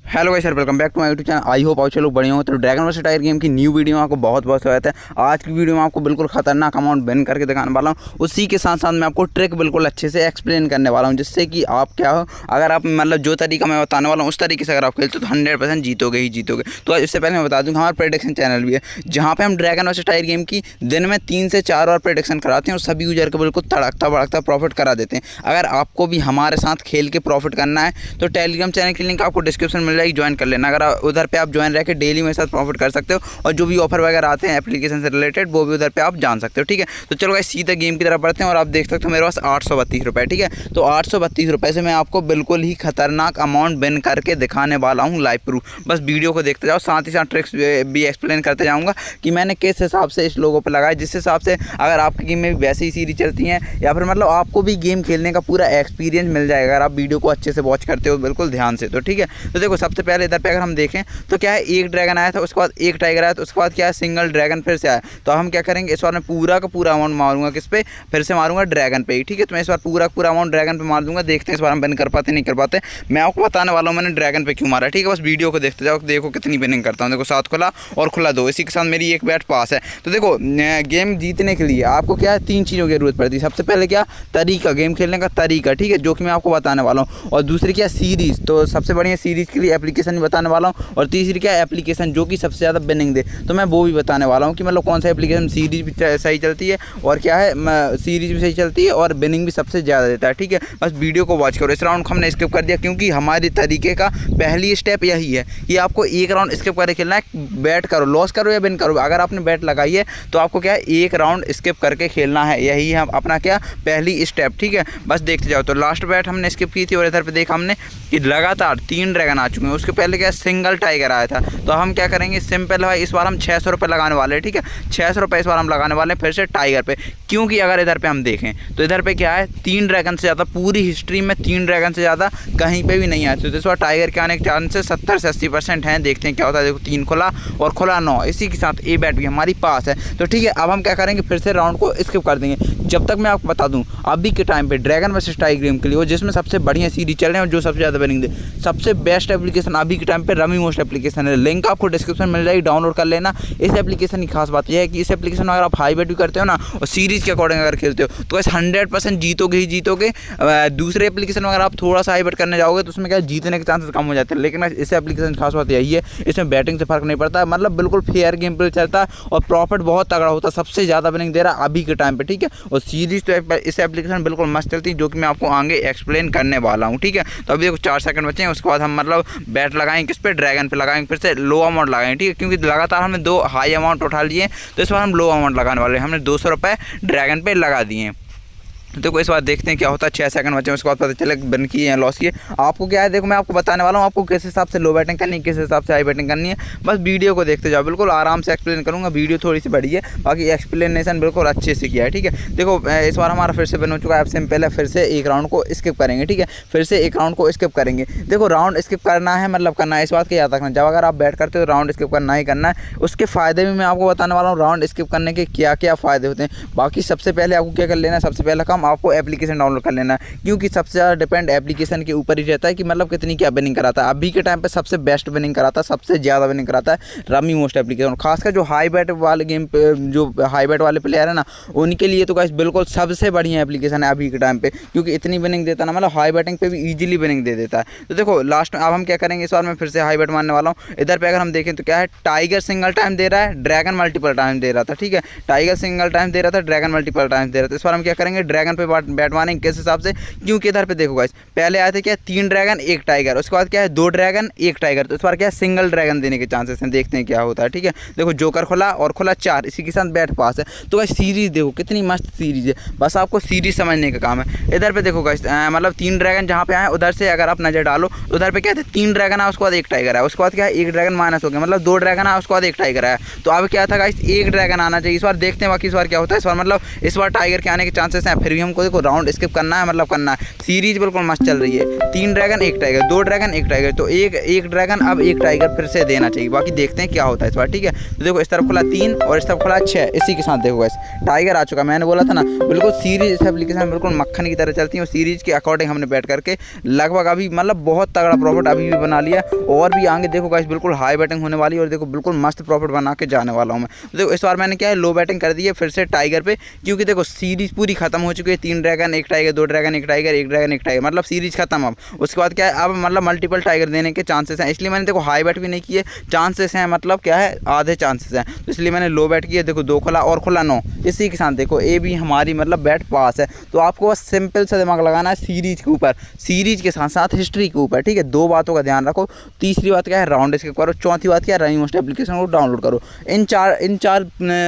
Hello guys, welcome back to my YouTube channel. I hope आप लोग बढ़िया हो। तो ड्रैगन वर्सेस टाइगर गेम की न्यू वीडियो में आपको बहुत बहुत स्वागत है। आज की वीडियो में आपको बिल्कुल खतरनाक अमाउंट बैन करके दिखाने वाला हूं। उसी के साथ साथ मैं आपको ट्रिक बिल्कुल अच्छे से एक्सप्लेन करने वाला हूं, जिससे कि आप क्या हो, अगर आप मतलब जो तरीका मैं बताने वाला हूँ उस तरीके से अगर आप खेलते हो तो 100% जीतोगे ही जीतोगे। तो इससे पहले मैं बता दूँ हमारा प्रेडिक्शन चैनल भी है, जहाँ पर हम ड्रैगन वर्सेस टाइगर गेम की दिन में 3 से 4 बार प्रेडिक्शन कराते हैं और सभी यूजर को बिल्कुल तड़कता भड़कता प्रॉफिट करा देते हैं। अगर आपको भी हमारे साथ खेल के प्रॉफिट करना है तो टेलीग्राम चैनल की लिंक आपको डिस्क्रिप्शन मिल जाएगी, ज्वाइन कर लेना। अगर उधर पे आप ज्वाइन रह के डेली मेरे साथ प्रॉफिट कर सकते हो और जो भी ऑफर वगैरह आते हैं एप्लीकेशन से रिलेटेड वो भी उधर पे आप जान सकते हो। ठीक है, तो चलो गाइस सीधे गेम की तरफ बढ़ते हैं। और आप देख सकते हो मेरे पास 832 रुपये। ठीक है, तो 832 रुपये से मैं आपको बिल्कुल ही खतरनाक अमाउंट बिन करके दिखाने वाला हूँ लाइव प्रूफ। बस वीडियो को देखते जाओ, साथ ही साथ ट्रिक्स भी एक्सप्लेन करते जाऊँगा कि मैंने किस हिसाब से इस लोगों पर लगाया, जिस हिसाब से अगर आपकी गेम में भी वैसे ही सीरीज चलती हैं या फिर मतलब आपको भी गेम खेलने का पूरा एक्सपीरियंस मिल जाएगा अगर आप वीडियो को अच्छे से वॉच करते हो बिल्कुल ध्यान से। तो ठीक है, तो देखो सबसे पहले इधर पे अगर हम देखें तो क्या है, एक ड्रैगन आया था, उसके बाद एक टाइगर आया, तो उसके बाद क्या है सिंगल ड्रैगन फिर से आया। तो हम क्या करेंगे, इस बार मैं पूरा का पूरा अमाउंट मारूंगा किस पे, फिर से मारूंगा ड्रैगन पे ही। ठीक है, तो मैं इस बार पूरा का पूरा अमाउंट ड्रैगन पे मार दूंगा। देखते हैं इस बार हम बिन कर पाते नहीं कर पाते। मैं आपको बताने वाला हूँ मैंने ड्रैगन पे क्यों मारा। ठीक है, बस वीडियो को देखते जाओ, देखो कितनी बिनिंग करता हूँ। देखो 7 खुला और खुला 2, इसी के साथ मेरी एक बैट पास है। तो देखो गेम जीतने के लिए आपको क्या है 3 चीज़ों की जरूरत पड़ती है। सबसे पहले क्या तरीका, गेम खेलने का तरीका, ठीक है, जो कि मैं आपको बताने वाला हूँ। और दूसरी क्या सीरीज़, तो सबसे बढ़िया सीरीज़ के लिए एप्लीकेशन भी बताने वाला हूँ। और तीसरी क्या एप्लीकेशन जो कि सबसे ज़्यादा बिनिंग दे, तो मैं वो भी बताने वाला हूँ कि मतलब कौन सा एप्लीकेशन सीरीज भी सही चलती है और क्या है सीरीज भी सही चलती है और बिनिंग भी सबसे ज़्यादा देता है। ठीक है, बस वीडियो को वॉच करो। इस राउंड को हमने स्किप कर दिया क्योंकि हमारे तरीके का पहली स्टेप यही है कि आपको एक राउंड स्किप करके खेलना है। बैट करो, लॉस करो या बिन करो, अगर आपने बैट लगाई है तो आपको क्या है एक राउंड स्किप करके खेलना है। यही है अपना क्या पहली स्टेप। ठीक है, बस देखते जाओ। तो लास्ट बैट हमने स्किप की थी और इधर पे देखा हमने कि लगातार 3 ड्रैगन आ चुके हैं। उसके पहले क्या सिंगल टाइगर आया था। तो हम क्या करेंगे, सिंपल है, इस बार हम 600 रुपये लगाने वाले हैं। ठीक है, 600 रुपये इस बार हम लगाने वाले हैं फिर से टाइगर पे, क्योंकि अगर इधर पे हम देखें तो इधर पे क्या है 3 ड्रैगन से ज़्यादा पूरी हिस्ट्री में 3 ड्रैगन से ज़्यादा कहीं पे भी नहीं आए। तो इस बार टाइगर के आने के चांसेस 70 से 80% हैं। देखते हैं क्या होता है। देखो 3 खुला और खुला 9, इसी के साथ ए बैट भी हमारी पास है। तो ठीक है, अब हम क्या करेंगे फिर से राउंड को स्किप कर देंगे। जब तक मैं आपको बता दूँ अभी के टाइम पे ड्रैगन वर्सेस टाइगर गेम के लिए जिसमें सबसे बढ़िया सीरीज चल रहे हैं और जो सबसे ज़्यादा बिनिंग दे, सबसे बेस्ट एप्लीकेशन अभी के टाइम पे रमी मोस्ट एप्लीकेशन है। लिंक आपको डिस्क्रिप्शन मिल जाएगी, डाउनलोड कर लेना। इस एप्लीकेशन की खास बात यह है कि इस एप्लीकेशन में अगर आप हाई बेट भी करते हो ना और सीरीज के अकॉर्डिंग अगर खेलते हो तो इस 100% जीतोगे ही जीतोगे। दूसरे एप्लीकेशन में अगर आप थोड़ा सा हाई बेट करने जाओगे तो उसमें क्या जीतने के चांसेस कम हो जाते हैं। लेकिन इस एप्लीकेशन की खास बात यही है, इसमें बैटिंग से फर्क नहीं पड़ता, मतलब बिल्कुल फेयर गेम प्ले चलता है और प्रॉफिट बहुत तगड़ा होता है। सबसे ज़्यादा बिनिंग दे रहा है अभी के टाइम पर। ठीक है, और सीरीज तो इस एप्लीकेशन बिल्कुल मस्त चलती है, जो कि मैं आपको आगे एक्सप्लेन करने वाला हूँ। ठीक है, तो अभी देखो 4 सेकंड बचे हैं। उसके बाद हम मतलब बैट लगाएंगे किस पे, ड्रैगन पे लगाएंगे, फिर से लो अमाउंट लगाएंगे। ठीक है, क्योंकि लगातार हमने 2 हाई अमाउंट उठा लिए तो इस बार हम लो अमाउंट लगाने वाले हैं। हमने 200 रुपये ड्रैगन पे लगा दिए। देखो इस बार देखते हैं क्या होता है। 6 सेकंड बचे, उसके बाद पता चले बिन किए हैं लॉस किए। आपको क्या है, देखो मैं आपको बताने वाला हूँ आपको किस हिसाब से लो बैटिंग करनी है, किस हिसाब से हाई बैटिंग करनी है। बस वीडियो को देखते जाओ, बिल्कुल आराम से एक्सप्लेन करूँगा। वीडियो थोड़ी सी बड़ी है, बाकी एक्सप्लेनेशन बिल्कुल अच्छे से किया है। ठीक है, देखो इस बार हमारा फिर से बिन हो चुका है। अब सिंपल है, फिर से एक राउंड को स्किप करेंगे। ठीक है, फिर से एक राउंड को स्किप करेंगे। देखो राउंड स्किप करना है मतलब करना है, इस बात का याद रखना, जब अगर आप बैट करते हो तो राउंड स्किप करना ही करना है। उसके फ़ायदे भी मैं आपको बताने वाला हूँ, राउंड स्किप करने के क्या क्या फ़ायदे होते हैं। बाकी सबसे पहले आपको क्या कर लेना है, सबसे पहला काम आपको एप्लीकेशन डाउनलोड कर लेना है, क्योंकि सबसे ज़्यादा डिपेंड एप्लीकेशन के ऊपर ही रहता है कि मतलब कितनी क्या बिनिंग कराता है। अभी के टाइम पे सबसे बेस्ट बिनिंग कराता है, सबसे ज़्यादा बिनिंग कराता है रमी मोस्ट एप्लीकेशन। खासकर जो हाई बैट वाले गेम पे, जो हाई बैट वाले प्लेयर है ना, उनके लिए तो गाइस बिल्कुल सबसे बढ़िया एप्लीकेशन है अभी के टाइम पे, क्योंकि इतनी बिनिंग देता है ना, मतलब हाई बैटिंग पे भी ईजिली बिनिंग दे देता है। तो देखो लास्ट में अब हम क्या करेंगे, इस बार मैं फिर से हाई बैट मारने वाला हूँ। इधर पे अगर हम देखें तो क्या है, टाइगर सिंगल टाइम दे रहा है, ड्रैगन मल्टीपल टाइम दे रहा था। ठीक है, टाइगर सिंगल टाइम दे रहा था, ड्रैगन मल्टीपल टाइम दे रहा था। इस बार हम क्या करेंगे, ड्रैगन पे बैट मारेंगे। किस हिसाब से, क्योंकि इधर पे देखो गाइस पहले आए थे क्या 3 ड्रैगन 1 टाइगर, उसके बाद क्या है 2 ड्रैगन 1 टाइगर। तो इस बार क्या है सिंगल ड्रैगन देने के चांसेस हैं, देखते हैं क्या होता है। ठीक है, देखो जोकर खुला और खुला 4, इसी के साथ बैट पास है। तो गाइस सीरीज देखो कितनी मस्त सीरीज है, बस आपको सीरीज समझने का काम है। इधर पे देखो गाइस मतलब 3 ड्रैगन जहाँ पे आए उधर से अगर आप नजर डालो तो उधर पे क्या है 3 ड्रैगन आया, उसके बाद 1 टाइगर आया, उसके बाद क्या है 1 ड्रैगन माइनस हो गया, मतलब 2 ड्रैगन आया, उसके बाद 1 टाइगर आया। तो अब क्या था गाइस 1 ड्रैगन आना चाहिए। इस बार देखते हैं बाकी इस बार क्या होता है। इस बार मतलब इस बार टाइगर के आने के चांसेस हैं, फिर अभी हमको देखो राउंड स्किप करना है, मतलब करना है। सीरीज बिल्कुल मस्त चल रही है, 3 ड्रैगन 1 टाइगर, 2 ड्रैगन 1 टाइगर, तो एक ड्रैगन अब 1 टाइगर फिर से देना चाहिए। बाकी देखते हैं क्या होता है इस बार, ठीक है। तो देखो इस तरफ खुला 3 और इस तरफ खुला 6, इसी के साथ देखो गाइस टाइगर आ चुका। मैंने बोला था ना बिल्कुल सीरीज इस एप्लीकेशन बिल्कुल मक्खन की तरह चलती है, और सीरीज के अकॉर्डिंग हमने बैठ करके लगभग अभी मतलब बहुत तगड़ा प्रॉफिट अभी भी बना लिया, और भी आगे देखो गाइस बिल्कुल हाई बैटिंग होने वाली है, और देखो बिल्कुल मस्त प्रॉफिट बना के जाने वाला हूँ मैं। तो देखो इस बार मैंने क्या है लो बैटिंग कर दी है फिर से टाइगर पे, क्योंकि देखो सीरीज पूरी खत्म हो चुकी है। 3 dragon 1 tiger, 2 dragon 1 tiger, 1 dragon 1 tiger, मतलब सीरीज खत्म। अब उसके बाद क्या है, अब मतलब मल्टीपल टाइगर देने के चांसेस हैं, इसलिए मैंने देखो हाई बैट भी नहीं किए। चांसेस हैं मतलब क्या है, आधे चांसेस हैं, तो इसलिए मैंने लो बैट किया। देखो 2 खुला और खुला 9, इसी के साथ देखो ए भी हमारी मतलब बैट पास है। तो आपको बस सिंपल सा दिमाग लगाना है सीरीज के ऊपर, सीरीज के साथ साथ हिस्ट्री के ऊपर, ठीक है। 2 बातों का ध्यान रखो। तीसरी बात क्या है, राउंड स्किप करो। चौथी बात क्या है, रनिंग मोस्ट एप्लीकेशन को डाउनलोड करो। इन चार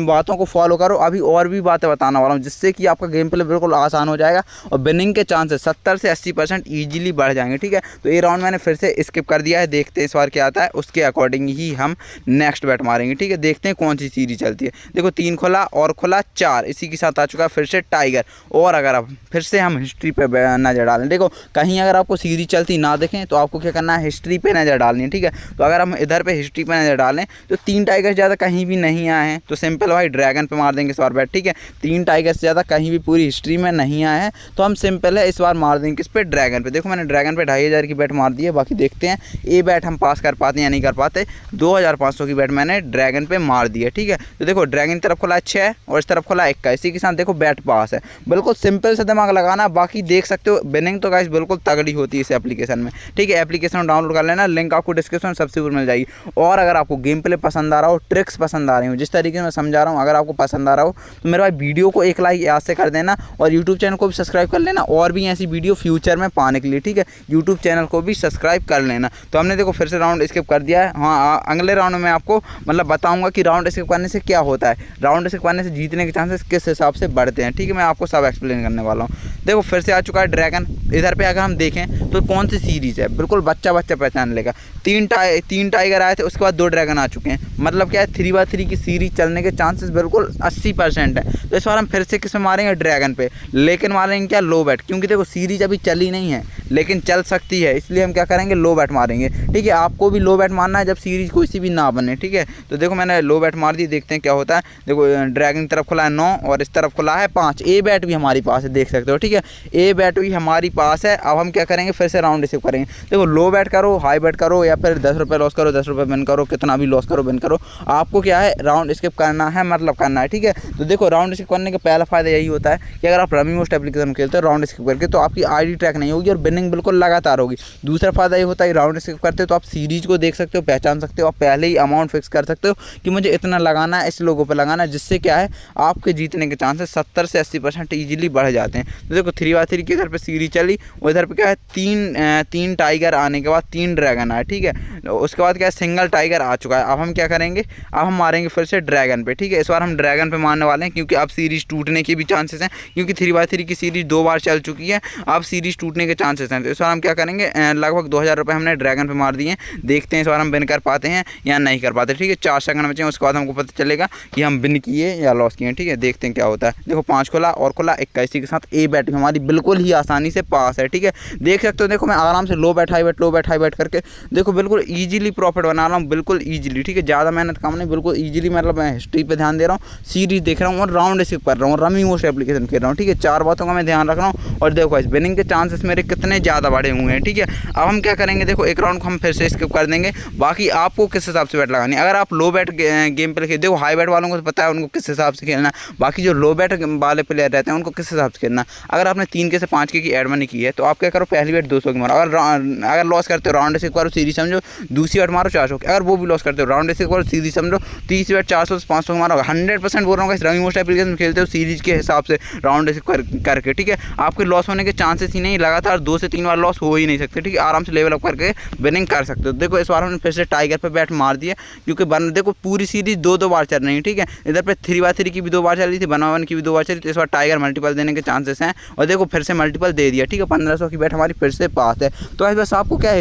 बातों को फॉलो करो। अभी और भी बातें बताने वाला हूँ, जिससे कि आपका गेम प्ले बिल्कुल आसान हो जाएगा, और विनिंग के चांसेस 70 से 80% ईजिली बढ़ जाएंगे, ठीक है। तो ये राउंड मैंने फिर से स्किप कर दिया है, देखते हैं इस बार क्या आता है, उसके अकॉर्डिंग ही हम नेक्स्ट बैट मारेंगे, ठीक है। देखते हैं कौन सी सीरीज चलती है। देखो 3 खुला और खुला 4, इसी के साथ आ चुका है फिर से टाइगर। और अगर अब फिर से हम हिस्ट्री पे नज़र डालें, देखो कहीं अगर आपको सीरीज चलती ना देखें तो आपको क्या करना है, हिस्ट्री पे नज़र डालनी है, ठीक है। तो अगर हम इधर पे हिस्ट्री पे नज़र डालें तो 3 टाइगर से ज़्यादा कहीं भी नहीं आए हैं, तो सिंपल भाई ड्रैगन पे मार देंगे इस बार बैट, ठीक है। 3 टाइगर से ज़्यादा कहीं भी पूरी हिस्ट्री में नहीं आए हैं, तो हम सिंपल है इस बार मार देंगे किस पे, ड्रैगन पे। देखो मैंने ड्रैगन पे 2500 की बैट मार दी है। बाकी देखते हैं ये बैट हम पास कर पाते हैं या नहीं कर पाते। 2500 की बैट मैंने ड्रैगन पे मार दी है, ठीक है। तो देखो ड्रैगन की तरफ खुला 6 और इस तरफ खुला 1 का, इसी के साथ देखो बैट पास है। बिल्कुल सिंपल से दिमाग लगाना। बाकी देख सकते हो विनिंग तो गाइस बिल्कुल तगड़ी होती है इस एप्लीकेशन में, ठीक है। एप्लीकेशन डाउनलोड कर लेना, लिंक आपको डिस्क्रिप्शन में सबसे ऊपर मिल जाएगी। और अगर आपको गेम प्ले पसंद आ रहा हो, ट्रिक्स पसंद आ रही हो, जिस तरीके से मैं समझा रहा हूँ, अगर आपको पसंद आ रहा हो तो मेरे भाई वीडियो को एक लाइक याद से कर देना, और यूट्यूब चैनल को भी सब्सक्राइब कर लेना, और भी ऐसी वीडियो फ्यूचर में पाने के लिए, ठीक है। यूट्यूब चैनल को भी सब्सक्राइब कर लेना। तो हमने देखो फिर से राउंड स्किप कर दिया है। हाँ, अगले राउंड में आपको मतलब बताऊंगा कि राउंड स्किप करने से क्या होता है, राउंड स्किप करने से जीतने के चांसेस किस हिसाब से बढ़ते हैं, ठीक है। मैं आपको सब एक्सप्लेन करने वाला हूँ। देखो फिर से आ चुका है ड्रैगन। इधर पे अगर हम देखें तो कौन सी सीरीज़ है, बिल्कुल बच्चा पहचान लेगा। 3 टाइगर आए थे, उसके बाद 2 ड्रैगन आ चुके हैं, मतलब क्या है 3x3 की सीरीज चलने के चांसेस बिल्कुल 80% है। तो इस बार हम फिर से किस में मारेंगे, ड्रैगन पे, लेकिन मारेंगे क्या, लो बैट, क्योंकि देखो सीरीज अभी चली नहीं है लेकिन चल सकती है, इसलिए हम क्या करेंगे, लो बैट मारेंगे, ठीक है। आपको भी लो बैट मारना है जब सीरीज कोई सी भी ना बने, ठीक है। तो देखो मैंने लो बैट मार दी, देखते हैं क्या होता है। देखो ड्रैगन की तरफ खुला है 9 और इस तरफ खुला है 5। ए बैट भी हमारी पास है, देख सकते हो, ठीक है। ए बैट भी हमारी पास है। अब हम क्या करेंगे, फिर से राउंड रिसीव करेंगे। देखो लो बैट करो, हाई बैट करो, या फिर 10 रुपये लॉस करो, 10 रुपये विन करो, कितना भी लॉस करो विन करो, आपको क्या है राउंड स्किप करना है, मतलब करना है, ठीक है। तो देखो राउंड स्किप करने का पहला फ़ायदा यही होता है कि अगर आप रमी मोस्ट एप्लीकेशन खेलते हो राउंड स्किप करके, तो आपकी आईडी ट्रैक नहीं होगी और विनिंग बिल्कुल लगातार होगी। दूसरा फ़ायदा ये होता है कि राउंड स्किप करते हो तो आप सीरीज को देख सकते हो, पहचान सकते हो, आप पहले ही अमाउंट फिक्स कर सकते हो कि मुझे इतना लगाना है, इस लोगों पर लगाना है, जिससे क्या है आपके जीतने के चांसेस 70 से 80% ईजिली बढ़ जाते हैं। तो देखो 3x3 की इधर पे सीरीज चली, और इधर पे क्या है 3 टाइगर आने के बाद 3 ड्रैगन आए, ठीक है। उसके बाद क्या है सिंगल टाइगर आ चुका है। अब हम क्या करेंगे, अब हम मारेंगे फिर से ड्रैगन पे, ठीक है। इस बार हम ड्रैगन पे मारने वाले हैं, क्योंकि अब सीरीज टूटने के भी चांसेस हैं, क्योंकि 3x3 की सीरीज 2 बार चल चुकी है, अब सीरीज टूटने के चांसेस हैं। तो इस बार हम क्या करेंगे, लगभग 2000 रुपये हमने ड्रैगन पे मार दिए हैं। देखते हैं इस बार हम विन कर पाते हैं या नहीं कर पाते, ठीक है। 4 सेकंड बचे हैं, उसके बाद हमको पता चलेगा कि हम विन किए या लॉस किए, ठीक है। देखते हैं क्या होता है। देखो 5 खुला और खुला 21, इसी के साथ ए बैट हमारी बिल्कुल ही आसानी से पास है, ठीक है। देख सकते हो, देखो मैं आराम से लो बैट हाई बैट, लो बैट हाई बैट करके देखो बिल्कुल ईजिली प्रॉफिट बना रहा हूँ, बिल्कुल ईजिली, ठीक है। ज़्यादा मेहनत काम नहीं, बिल्कुल ईजिली, मतलब मैं हिस्ट्री पे ध्यान दे रहा हूँ, सीरीज देख रहा हूँ और राउंड स्किप कर रहा हूँ, रमी मोस्ट एप्लीकेशन खेल रहा हूँ, ठीक है। 4 बातों का मैं ध्यान रख रहा हूँ, और देखो इस विनिंग के चांसेस मेरे कितने ज़्यादा बढ़े हुए हैं, ठीक है। अब हम क्या करेंगे, देखो एक राउंड को हम फिर से स्किप कर देंगे। बाकी आपको किस हिसाब से बैट लगानी है, अगर आप लो बैट गेम पे खेल, देखो हाई बैट वालों को तो पता है उनको किस हिसाब से खेलना, बाकी जो लो बैट वाले प्लेयर रहते हैं उनको किस हिसाब से खेलना। अगर आपने 3 के से 5 के की एड मनी की है तो आप क्या करो, पहली बैट 200 की मारो, अगर लॉस करते हो राउंड स्किप करो, सीरीज समझो, दूसरी बैट मारो 400 की, अगर वो भी लॉस करते हो राउंड स्किप करो, सीरीज समझो, तीसरी बैट 400 से 500 मारो। 100% बोल रहा हूँ, रमी मोस्ट एप्लीकेशन खेलते हो सीरीज के हिसाब से राउंड स्किप करके, ठीक है। आपके लॉस होने के चांसेस ही नहीं, लगातार 2 से 3 बार लॉस हो ही नहीं सकते, ठीक है। आराम से लेवल अप करके विनिंग कर सकते हो। देखो इस बार हमने फिर से टाइगर पे बैट मार दिया, क्योंकि देखो पूरी सीरीज 2 बार चल रही है, ठीक है। इधर पे 3x3 की भी 2 बार चल रही थी, 1 की भी 2 बार चली, तो इस बार टाइगर मल्टीपल देने के चांसेस हैं, और देखो फिर से मल्टीपल दे दिया, ठीक है। 1500 की बैट हमारी फिर से पास है। तो बस आपको क्या है,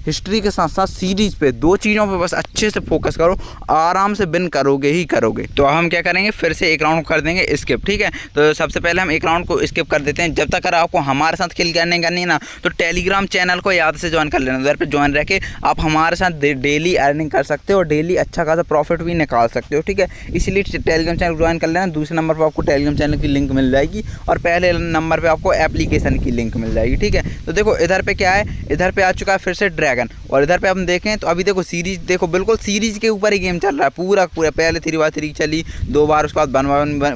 हिस्ट्री के साथ साथ सीरीज पे 2 चीज़ों पे बस अच्छे से फोकस करो, आराम से विन करोगे ही करोगे। तो हम क्या करेंगे, फिर से एक राउंड कर देंगे स्किप, ठीक है। तो सबसे सबसे पहले हम एक राउंड को स्किप कर देते हैं। जब तक अगर आपको हमारे साथ खेल करनी है ना, तो टेलीग्राम चैनल को याद से ज्वाइन कर लेना। उधर पे ज्वाइन रह के आप हमारे साथ डेली अर्निंग कर सकते हो और डेली अच्छा खासा प्रॉफिट भी निकाल सकते हो, ठीक है। इसीलिए टेलीग्राम चैनल ज्वाइन कर लेना। दूसरे नंबर पर आपको टेलीग्राम चैनल की लिंक मिल जाएगी और पहले नंबर पर आपको एप्लीकेशन की लिंक मिल जाएगी, ठीक है। तो देखो इधर पे क्या है, इधर पे आ चुका है फिर से ड्रैगन, और इधर पे हम देखें तो अभी देखो सीरीज, देखो बिल्कुल सीरीज के ऊपर ही गेम चल रहा है पूरा पूरा। पहले 3x3 चली 2 बार, उसके बाद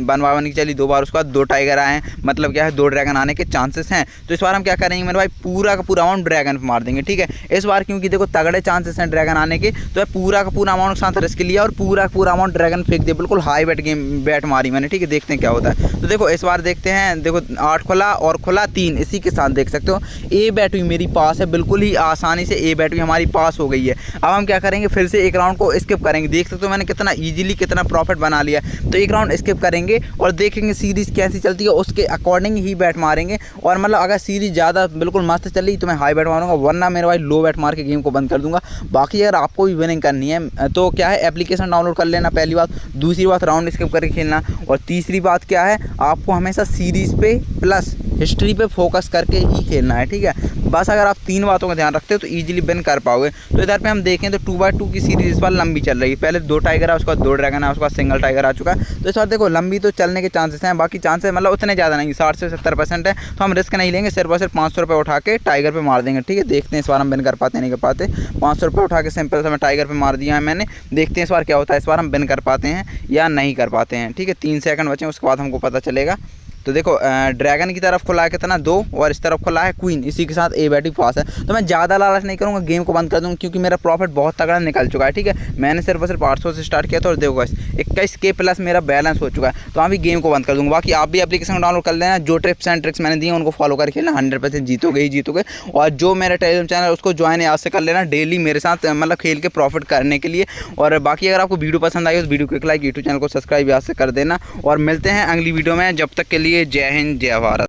1v1 की चली 2 बार, उसके बाद 2 टाइगर आए हैं, मतलब क्या है 2 ड्रैगन आने के चांसेस हैं। तो इस बार हम क्या करेंगे मेरे भाई, पूरा का पूरा अमाउंट ड्रैगन पे मार देंगे, ठीक है। इस बार क्योंकि देखो तगड़े चांसेस हैं ड्रैगन आने के, तो पूरा का पूरा अमाउंट के साथ रिस्क लिया और पूरा का पूरा अमाउंट ड्रैगन फेंक दिया। बिल्कुल हाई बैट मारी मैंने, ठीक है। देखते हैं क्या होता है। तो देखो इस बार देखते हैं, देखो 8 खुला और खुला 3, इसी के साथ देख सकते हो ए बैट भी मेरी पास है, बिल्कुल ही आसानी से ए बैट भी हमारी पास हो गई है। अब हम क्या करेंगे, फिर से एक राउंड को स्किप करेंगे। देख सकते हो मैंने कितना ईजिली कितना प्रॉफिट बना लिया। तो एक राउंड स्किप करेंगे और देखेंगे सीरीज़ कैसी चलती है, उसके अकॉर्डिंग ही बैट मारेंगे। और मतलब अगर सीरीज़ ज़्यादा बिल्कुल मस्त चल रही तो मैं हाई बैट मारूंगा, वरना मेरे भाई लो बैट मार के गेम को बंद कर दूंगा। बाकी अगर आपको भी विनिंग करनी है तो क्या है, एप्लीकेशन डाउनलोड कर लेना पहली बात। दूसरी बात राउंड स्किप करके खेलना, और तीसरी बात क्या है, आपको हमेशा सीरीज़ पे प्लस हिस्ट्री पे फोकस करके ही खेलना है, ठीक है। बस अगर आप 3 बातों का ध्यान रखते हो तो ईजिली विन कर पाओगे। तो इधर पे हम देखें तो 2x2 की सीरीज इस बार लंबी चल रही है। पहले 2 टाइगर है, उसके बाद 2 ड्रैगन है, उसके बाद सिंगल टाइगर आ चुका है। तो इस बार देखो लंबी तो चलने के चांसेस हैं, बाकी चांसेस मतलब उतने ज़्यादा नहीं, 60 से 70% है। तो हम रिस्क नहीं लेंगे, सिर्फ और सिर्फ 500 रुपये उठा के टाइगर पे मार देंगे, ठीक है। देखते हैं इस बार हम विन कर पाते नहीं कर पाते। 500 रुपये उठा के सिंपल से मैं टाइगर पे मार दिया है मैंने। देखते हैं इस बार क्या होता है, इस बार हम विन कर पाते हैं या नहीं कर पाते हैं, ठीक है। 3 सेकंड बचे, उसके बाद हमको पता चलेगा। तो देखो ड्रैगन की तरफ खुला है कितना 2, और इस तरफ खुला है क्वीन, इसी के साथ ए बैटिंग पास है। तो मैं ज़्यादा लालच नहीं करूँगा, गेम को बंद कर दूँगा, क्योंकि मेरा प्रॉफिट बहुत तगड़ा निकल चुका है, ठीक है। मैंने सिर्फ और सिर्फ 800 से स्टार्ट किया था और देखो 21K प्लस मेरा बैलेंस हो चुका है। तो अभी गेम को बंद कर दूँगा। बाकी आप भी एप्लीकेशन डाउनलोड कर लेना, जो टिप्स एंड ट्रिक्स मैंने दिए उनको फॉलो करके खेलना, 100% जीतोगे ही जीतोगे। और जो मेरा टेलीग्राम चैनल है उसको ज्वाइन याद से कर लेना, डेली मेरे साथ मतलब खेल के प्रॉफिट करने के लिए। और बाकी अगर आपको वीडियो पसंद आई तो वीडियो को एक लाइक, यूट्यूब चैनल को सब्सक्राइब याद से कर देना। और मिलते हैं अगली वीडियो में, जब तक के लिए जय हिंद जय भारत।